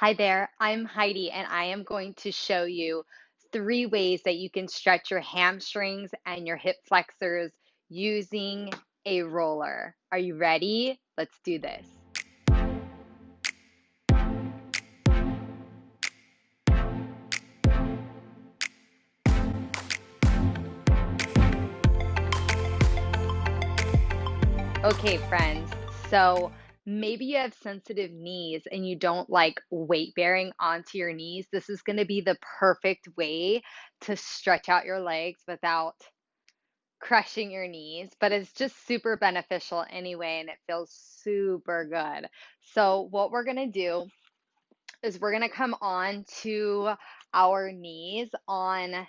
Hi there, I'm Heidi, and I am going to show you 3 ways that you can stretch your hamstrings and your hip flexors using a roller. Are you ready? Let's do this. Okay, friends, so maybe you have sensitive knees and you don't like weight bearing onto your knees. This is going to be the perfect way to stretch out your legs without crushing your knees, but it's just super beneficial anyway, and it feels super good. So, what we're gonna do is we're gonna come on to our knees on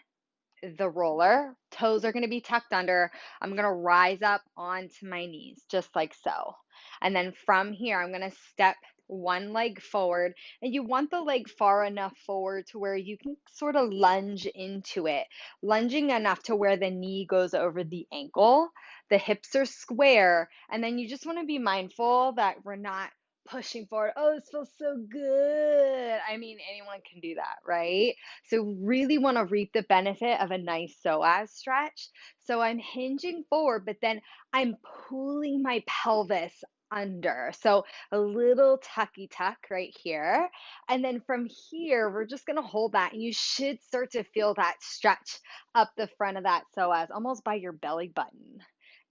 the roller. Toes are going to be tucked under. I'm going to rise up onto my knees, just like so. And then from here, I'm going to step one leg forward. And you want the leg far enough forward to where you can sort of lunge into it, lunging enough to where the knee goes over the ankle. The hips are square. And then you just want to be mindful that we're not pushing forward. Oh, this feels so good. I mean, anyone can do that, right? So really want to reap the benefit of a nice psoas stretch. So I'm hinging forward, but then I'm pulling my pelvis under. So a little tucky tuck right here. And then from here, we're just going to hold that. And you should start to feel that stretch up the front of that psoas, almost by your belly button.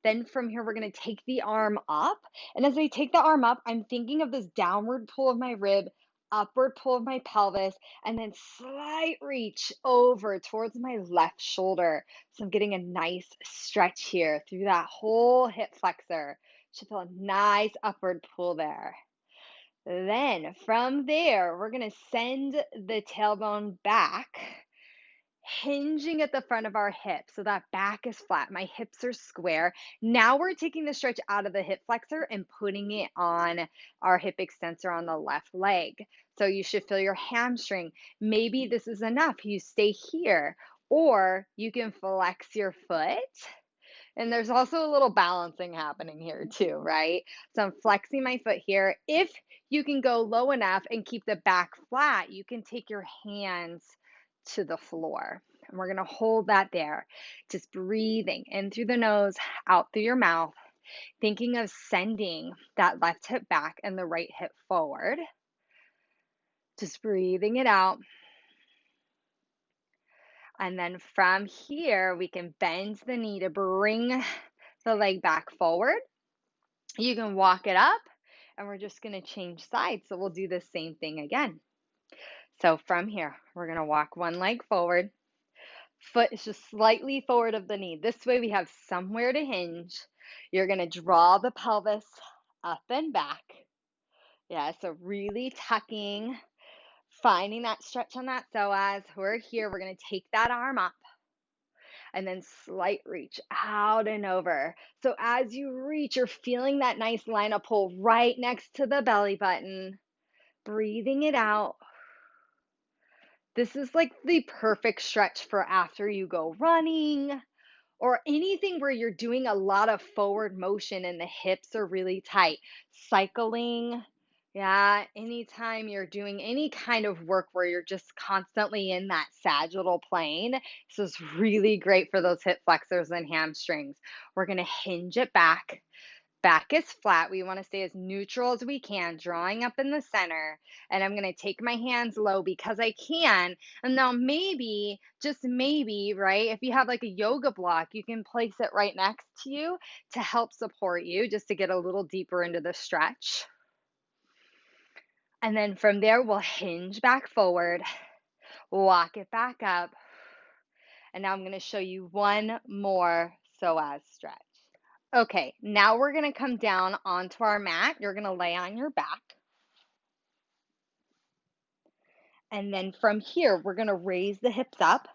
Then from here, we're going to take the arm up. And as I take the arm up, I'm thinking of this downward pull of my rib, upward pull of my pelvis, and then slight reach over towards my left shoulder. So I'm getting a nice stretch here through that whole hip flexor. Should feel a nice upward pull there. Then from there, we're going to send the tailbone back, hinging at the front of our hip. So that back is flat. My hips are square. Now we're taking the stretch out of the hip flexor and putting it on our hip extensor on the left leg. So you should feel your hamstring. Maybe this is enough. You stay here, or you can flex your foot. And there's also a little balancing happening here too, right? So I'm flexing my foot here. If you can go low enough and keep the back flat, you can take your hands to the floor. And we're going to hold that there. Just breathing in through the nose, out through your mouth, thinking of sending that left hip back and the right hip forward. Just breathing it out. And then from here, we can bend the knee to bring the leg back forward. You can walk it up, and we're just going to change sides. So we'll do the same thing again. So from here, we're going to walk one leg forward. Foot is just slightly forward of the knee. This way we have somewhere to hinge. You're going to draw the pelvis up and back. Yeah, so really tucking, finding that stretch on that psoas. We're here. We're going to take that arm up and then slight reach out and over. So as you reach, you're feeling that nice line of pull right next to the belly button, breathing it out. This is like the perfect stretch for after you go running or anything where you're doing a lot of forward motion and the hips are really tight. Cycling, yeah, anytime you're doing any kind of work where you're just constantly in that sagittal plane, this is really great for those hip flexors and hamstrings. We're going to hinge it back. Back is flat. We want to stay as neutral as we can, drawing up in the center. And I'm going to take my hands low because I can. And now maybe, just maybe, right? If you have like a yoga block, you can place it right next to you to help support you, just to get a little deeper into the stretch. And then from there, we'll hinge back forward, walk it back up. And now I'm going to show you one more psoas stretch. Okay, now we're going to come down onto our mat. You're going to lay on your back. And then from here, we're going to raise the hips up,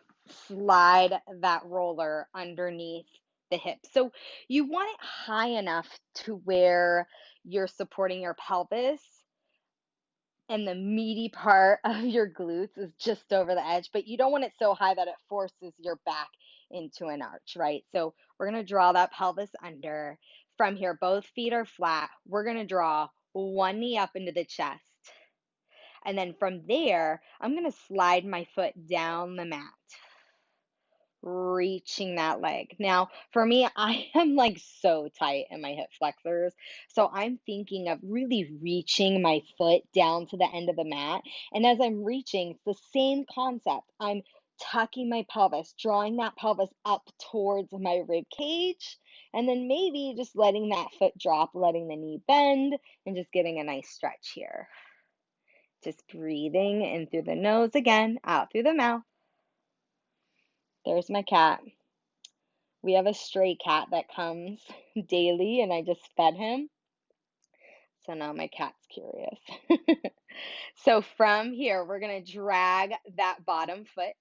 slide that roller underneath the hips. So you want it high enough to where you're supporting your pelvis and the meaty part of your glutes is just over the edge, but you don't want it so high that it forces your back into an arch, right? So we're going to draw that pelvis under. From here, both feet are flat. We're going to draw one knee up into the chest. And then from there, I'm going to slide my foot down the mat, reaching that leg. Now, for me, I am like so tight in my hip flexors. So I'm thinking of really reaching my foot down to the end of the mat. And as I'm reaching, it's the same concept. I'm tucking my pelvis, drawing that pelvis up towards my rib cage, and then maybe just letting that foot drop, letting the knee bend, and just getting a nice stretch here. Just breathing in through the nose again, out through the mouth. There's my cat. We have a stray cat that comes daily, and I just fed him. So now my cat's curious. So from here, we're going to drag that bottom foot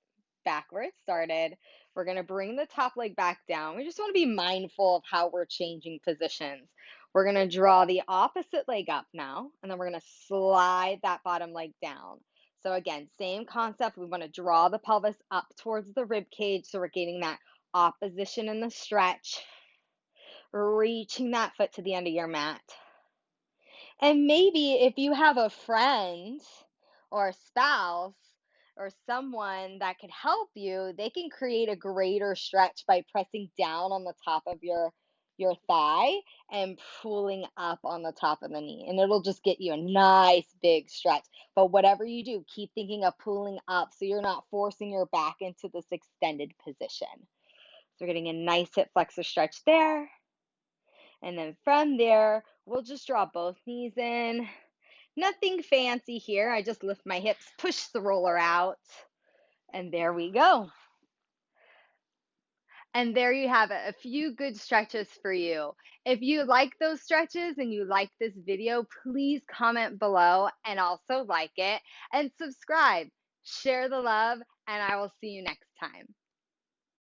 back where it started. We're going to bring the top leg back down. We just want to be mindful of how we're changing positions. We're going to draw the opposite leg up now, and then we're going to slide that bottom leg down. So again, same concept. We want to draw the pelvis up towards the rib cage so we're getting that opposition in the stretch, reaching that foot to the end of your mat. And maybe if you have a friend or a spouse or someone that could help you, they can create a greater stretch by pressing down on the top of your thigh and pulling up on the top of the knee. And it'll just get you a nice big stretch. But whatever you do, keep thinking of pulling up so you're not forcing your back into this extended position. So we're getting a nice hip flexor stretch there. And then from there, we'll just draw both knees in. Nothing fancy here. I just lift my hips, push the roller out, and there we go. And there you have it, a few good stretches for you. If you like those stretches and you like this video, please comment below and also like it and subscribe. Share the love, and I will see you next time.